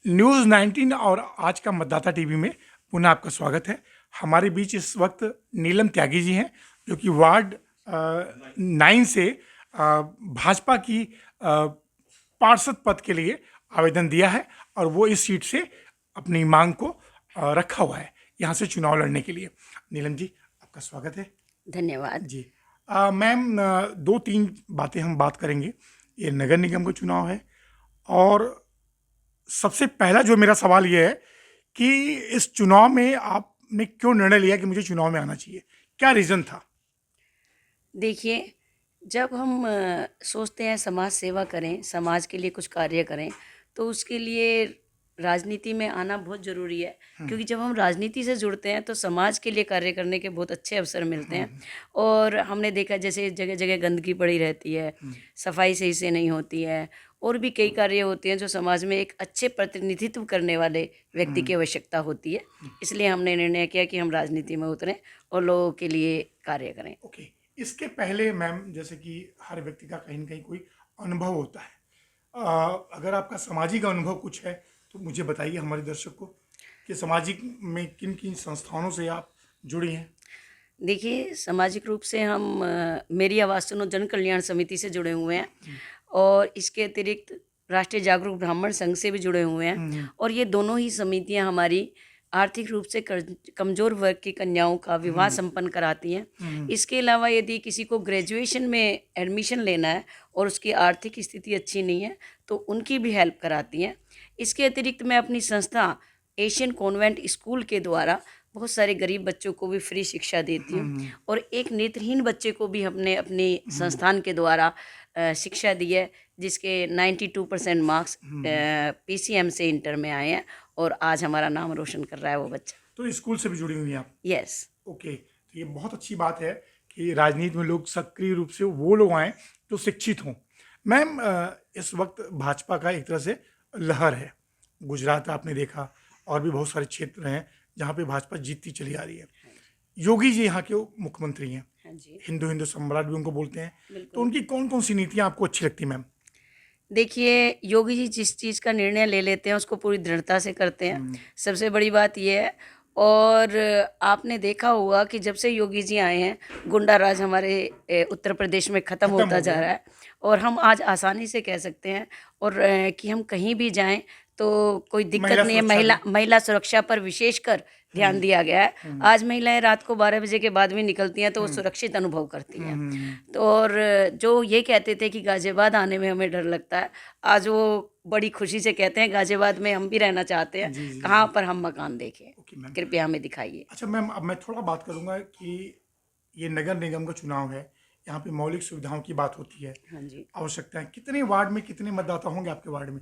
News 19 और आज का मतदाता टीवी में पुनः आपका स्वागत है। हमारे बीच इस वक्त नीलम त्यागी जी हैं, जो कि वार्ड 9 से भाजपा की पार्षद पद के लिए आवेदन दिया है और वो इस सीट से अपनी मांग को रखा हुआ है यहाँ से चुनाव लड़ने के लिए। नीलम जी, आपका स्वागत है। धन्यवाद जी। मैम, दो तीन बातें हम बात करेंगे। ये नगर निगम का चुनाव है और सबसे पहला जो मेरा सवाल ये है कि इस चुनाव में आपने क्यों निर्णय लिया कि मुझे चुनाव में आना चाहिए? क्या रीज़न था? देखिए, जब हम सोचते हैं समाज सेवा करें, समाज के लिए कुछ कार्य करें, तो उसके लिए राजनीति में आना बहुत ज़रूरी है। क्योंकि जब हम राजनीति से जुड़ते हैं तो समाज के लिए कार्य करने के बहुत अच्छे अवसर मिलते हैं। और हमने देखा जैसे जगह जगह गंदगी पड़ी रहती है, सफाई सही से नहीं होती है, और भी कई कार्य होते हैं जो समाज में एक अच्छे प्रतिनिधित्व करने वाले व्यक्ति की आवश्यकता होती है। इसलिए हमने निर्णय किया कि हम राजनीति में उतरें और लोगों के लिए कार्य करें। ओके। इसके पहले मैम, जैसे कि हर व्यक्ति का कहीं न कहीं कोई अनुभव होता है। अगर आपका सामाजिक अनुभव कुछ है तो मुझे बताइए, हमारे दर्शक को, कि सामाजिक में किन-किन संस्थानों से आप जुड़ी हैं? देखिए, सामाजिक रूप से हम मेरी आवाज़ सुनो जन कल्याण समिति से जुड़े हुए हैं, और इसके अतिरिक्त राष्ट्रीय जागरूक ब्राह्मण संघ से भी जुड़े हुए हैं। और ये दोनों ही समितियां हमारी आर्थिक रूप से कमज़ोर वर्ग की कन्याओं का विवाह संपन्न कराती हैं। इसके अलावा यदि किसी को ग्रेजुएशन में एडमिशन लेना है और उसकी आर्थिक स्थिति अच्छी नहीं है तो उनकी भी हेल्प कराती हैं। इसके अतिरिक्त मैं अपनी संस्था एशियन कॉन्वेंट स्कूल के द्वारा बहुत सारे गरीब बच्चों को भी फ्री शिक्षा देती हूँ, और एक नेत्रहीन बच्चे को भी हमने अपनी संस्थान के द्वारा शिक्षा दी है, जिसके 92% मार्क्स पीसीएम से इंटर में आए हैं, और आज हमारा नाम रोशन कर रहा है वो बच्चा। तो स्कूल से भी जुड़ी हुई हैं आप? यस। ओके, तो ये बहुत अच्छी बात है कि राजनीति में लोग सक्रिय रूप से वो लोग आएँ जो शिक्षित हों। मैम, इस वक्त भाजपा का एक तरह से लहर है। गुजरात आपने देखा, और भी बहुत सारे क्षेत्र हैं जहाँ पे भाजपा जीतती चली आ रही है। योगी जी यहाँ के मुख्यमंत्री हैं। हाँ जी, हिंदू सम्राट भी उनको बोलते हैं। तो बिल्कुल। उनकी कौन-कौन सी नीतियाँ आपको अच्छी लगती हैं मैम? देखिए, योगी जी जिस चीज़ का निर्णय ले लेते हैं उसको पूरी दृढ़ता से करते हैं। सबसे बड़ी बात ये है। और आपने देखा होगा कि जब से योगी जी आए हैं, गुंडा राज हमारे उत्तर प्रदेश में ख़त्म खत्म होता हो जा गया। रहा है। और हम आज आसानी से कह सकते हैं और कि हम कहीं भी जाएं तो कोई दिक्कत महिला नहीं है। सुरक्षा भी। महिला सुरक्षा पर विशेषकर ध्यान दिया गया है। आज महिलाएं रात को 12 बजे के बाद भी निकलती हैं तो वो सुरक्षित अनुभव करती हैं। तो और जो ये कहते थे कि गाजियाबाद आने में हमें डर लगता है, आज वो बड़ी खुशी से कहते हैं गाजियाबाद में हम भी रहना चाहते हैं। जी, जी, कहाँ जी। पर हम मकान देखें, ओके मैम। कृपया हमें दिखाइए। अच्छा मैम, अब मैं थोड़ा बात करूँगा कि ये नगर निगम का चुनाव है। यहाँ पे मौलिक सुविधाओं की बात होती है, हाँ जी, आवश्यकताएँ। कितने वार्ड में कितने मतदाता होंगे आपके वार्ड में?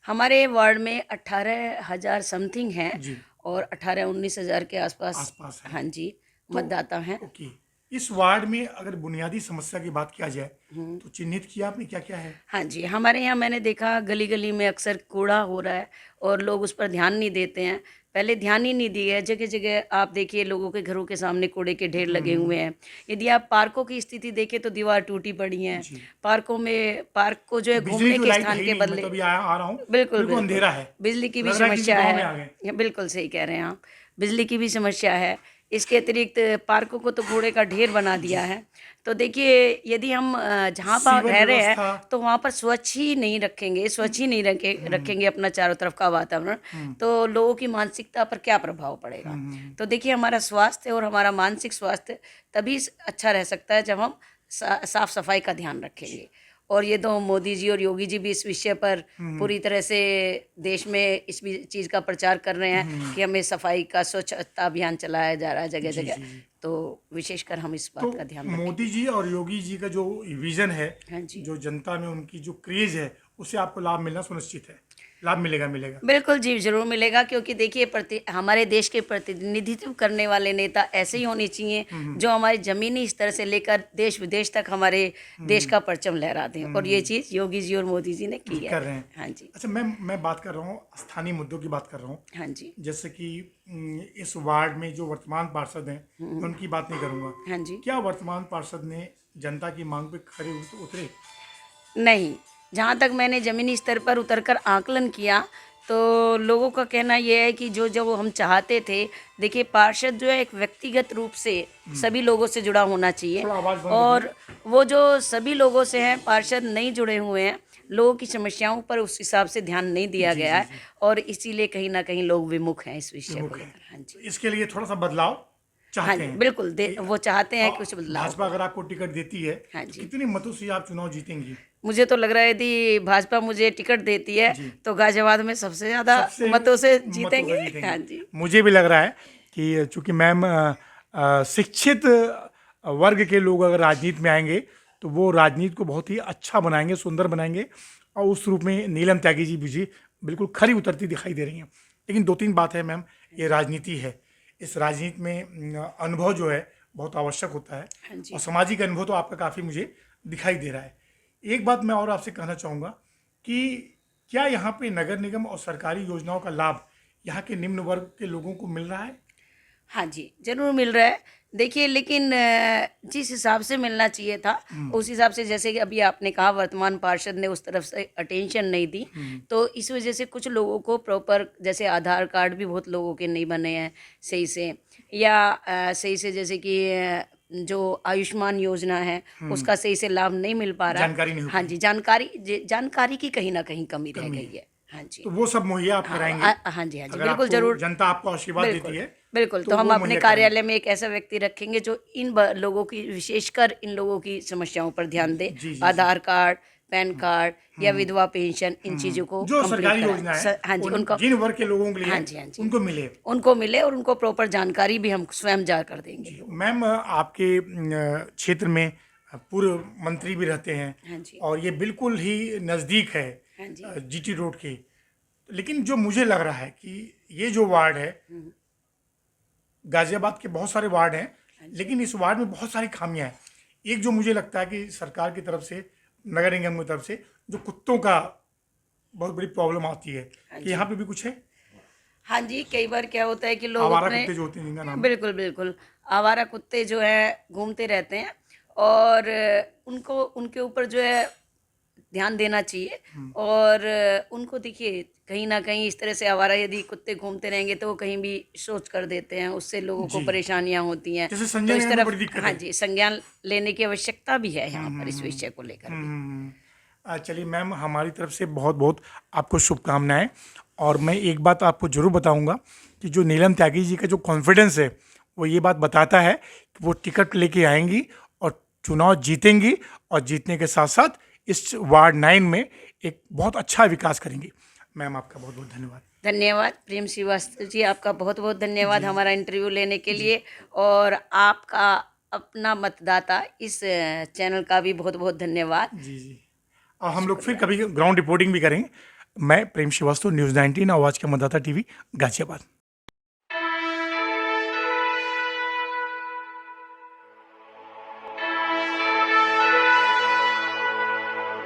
हमारे वार्ड में 18,000 समथिंग हैं, जी। और 18-19,000 के आसपास, आसपास हैं। हाँ जी, तो मतदाता हैं। ओके, इस वार्ड में अगर बुनियादी समस्या की बात किया जाए तो चिन्हित किया आपने क्या-क्या है? हाँ जी, हमारे यहाँ मैंने देखा गली गली में अक्सर कूड़ा हो रहा है और लोग उस पर ध्यान नहीं देते हैं। पहले ध्यान ही नहीं दिया है। जगह जगह आप देखिए लोगों के घरों के सामने कूड़े के ढेर लगे हुए हैं। यदि आप पार्कों की स्थिति देखें तो दीवार टूटी पड़ी हैं। जी। पार्कों में, पार्क को जो है बिजली घूमने तो के लाइट है स्थान ही के नहीं, मैं बदले, तो अभी आ रहा हूँ, बिल्कुल, बिल्कुल बिल्कुल। अंधेरा है। बिजली की भी लग रहा है किसी समस्या गाँव है। में आ गए। ये बिल्कुल सही कह रहे हैं आप। बिजली की भी समस्या है। इसके अतिरिक्त पार्कों को तो कूड़े का ढेर बना दिया है। तो देखिए, यदि हम जहाँ पर सीवर रह रहे हैं व्यवस्था। तो वहाँ पर स्वच्छ ही नहीं रखेंगे अपना चारों तरफ का वातावरण, तो लोगों की मानसिकता पर क्या प्रभाव पड़ेगा। तो देखिए, हमारा स्वास्थ्य और हमारा मानसिक स्वास्थ्य तभी अच्छा रह सकता है जब हम साफ सफाई का ध्यान रखेंगे। और ये तो मोदी जी और योगी जी भी इस विषय पर पूरी तरह से देश में इस चीज़ का प्रचार कर रहे हैं कि हमें सफाई का स्वच्छता अभियान चलाया जा रहा है जगह जी, जगह। जी, जी। तो विशेषकर हम इस तो बात का ध्यान मोदी रखेंगे। जी और योगी जी का जो विजन है, हाँ जी, जो जनता में उनकी जो क्रेज है, उससे आपको लाभ मिलना सुनिश्चित है। लाभ मिलेगा। बिल्कुल जी, ज़रूर मिलेगा। क्योंकि देखिए, हमारे देश के प्रतिनिधित्व करने वाले नेता ऐसे ही होने चाहिए जो हमारे ज़मीनी स्तर से लेकर देश विदेश तक हमारे देश का परचम लहरा दें, और ये चीज़ योगी जी और मोदी जी ने की जी, है। कर रहे हैं। हाँ जी, अच्छा मैम, मैं बात कर रहा हूँ, स्थानीय मुद्दों की बात कर रहा हूँ। हाँ जी, जैसे कि इस वार्ड में जो वर्तमान पार्षद हैं, मैं उनकी बात नहीं करूँगा। हाँ जी। क्या वर्तमान पार्षद ने जनता की मांग पे खरे उतरे? नहीं, जहाँ तक मैंने ज़मीनी स्तर पर उतरकर आकलन किया तो लोगों का कहना यह है कि जो जब हम चाहते थे, देखिए पार्षद जो है एक व्यक्तिगत रूप से सभी लोगों से जुड़ा होना चाहिए, थोड़ा आवाज़ बंद और वो जो सभी लोगों से हैं, पार्षद नहीं जुड़े हुए हैं, लोगों की समस्याओं पर उस हिसाब से ध्यान नहीं दिया गया है, और इसीलिए कहीं ना कहीं लोग विमुख हैं इस विषय को लेकर। हाँ जी, इसके लिए थोड़ा सा बदलाव हाँ चाहते जी, हैं। बिल्कुल वो चाहते हैं और कुछ बदलाव। भाजपा अगर आपको टिकट देती है हाँ तो जी, कितने मतों से आप चुनाव जीतेंगी? मुझे तो लग रहा है यदि भाजपा मुझे टिकट देती है जी। तो गाजियाबाद में सबसे ज़्यादा सबसे मतों से मतों जीतेंगे। से जीतेंगे। हाँ जी, मुझे भी लग रहा है कि चूंकि मैम शिक्षित वर्ग के लोग अगर राजनीति में आएंगे तो वो राजनीति को बहुत ही अच्छा बनाएंगे, सुंदर बनाएंगे, और उस रूप में नीलम त्यागी जी मुझे बिल्कुल खरी उतरती दिखाई दे रही हैं। लेकिन दो तीन बात है मैम, ये राजनीति है, इस राजनीति में अनुभव जो है बहुत आवश्यक होता है, हाँ जी, और सामाजिक अनुभव तो आपका काफ़ी मुझे दिखाई दे रहा है। एक बात मैं और आपसे कहना चाहूँगा कि क्या यहाँ पे नगर निगम और सरकारी योजनाओं का लाभ यहाँ के निम्न वर्ग के लोगों को मिल रहा है? हाँ जी, ज़रूर मिल रहा है। देखिए लेकिन जिस हिसाब से मिलना चाहिए था, उस हिसाब से जैसे कि अभी आपने कहा वर्तमान पार्षद ने उस तरफ से अटेंशन नहीं दी, तो इस वजह से कुछ लोगों को प्रॉपर, जैसे आधार कार्ड भी बहुत लोगों के नहीं बने हैं सही से, या सही से जैसे कि जो आयुष्मान योजना है उसका सही से लाभ नहीं मिल पा रहा है। जानकारी नहीं हो हाँ पाई। जी, जानकारी की कहीं ना कहीं कमी रह गई है। हाँ जी, तो वो सब मुहैया आप कराएंगे? हाँ जी, हाँ जी, अगर बिल्कुल आपको ज़रूर। जनता आपको आशीर्वाद देती है बिल्कुल, तो तो हम वो अपने मुहैया कार्यालय में एक ऐसा व्यक्ति रखेंगे जो लोगों की, विशेषकर इन लोगों की समस्याओं पर ध्यान दे। जी, जी, आधार कार्ड, पैन कार्ड या विधवा पेंशन, इन चीज़ों को जो कंप्लीट सरकारी कराएं। योजना है हाँ जी, उनको, जिन वर्ग के लोगों के लिए हाँ है, जी, हाँ जी, उनको मिले। उनको मिले, और उनको प्रॉपर जानकारी भी हम स्वयं जाकर देंगे लोगों को। मैम आपके क्षेत्र में पूर्व मंत्री भी रहते हैं, हाँ जी, और ये बिल्कुल ही नज़दीक है हाँ जी, जीटी रोड के। लेकिन जो मुझे लग रहा है कि ये जो वार्ड है, गाजियाबाद के बहुत सारे वार्ड हैं, लेकिन इस वार्ड में बहुत सारी खामियां हैं। एक जो मुझे लगता है कि सरकार की तरफ से, नगर निगम की तरफ से जो कुत्तों का बहुत बड़ी प्रॉब्लम आती है, कि यहाँ पे भी कुछ है। हाँ जी, कई बार क्या होता है कि लोग आवारा अपने, कुत्ते जो होते हैं जिनका नाम है। बिल्कुल बिल्कुल, आवारा कुत्ते जो है घूमते रहते हैं, और उनको, उनके ऊपर जो है ध्यान देना चाहिए, और उनको देखिए कहीं ना कहीं इस तरह से आवारा यदि कुत्ते घूमते रहेंगे तो वो कहीं भी शौच कर देते हैं, उससे लोगों को जी। परेशानियां होती हैं। जैसे तो संजय इस नगर में तरफ, बड़ी दिक्कत हाँ है। जी, संज्ञान लेने की आवश्यकता भी है यहाँ पर इस विषय को लेकर भी। चलिए मैम, हमारी तरफ से बहुत बहुत आपको शुभकामनाएं। और मैं एक बात आपको जरूर बताऊंगा कि जो नीलम त्यागी जी का जो कॉन्फिडेंस है, वो ये बात बताता है कि वो टिकट लेके आएंगी और चुनाव जीतेंगी, और जीतने के साथ साथ इस वार्ड 9 में एक बहुत अच्छा विकास करेंगी। मैम आपका बहुत बहुत धन्यवाद। धन्यवाद प्रेम श्रीवास्तव जी, आपका बहुत बहुत धन्यवाद हमारा इंटरव्यू लेने के लिए, और आपका अपना मतदाता इस चैनल का भी बहुत बहुत धन्यवाद। जी जी, और हम लोग फिर कभी ग्राउंड रिपोर्टिंग भी करेंगे। मैं प्रेम श्रीवास्तव, न्यूज़ 19 आवाज़ का मतदाता टीवी, गाजियाबाद।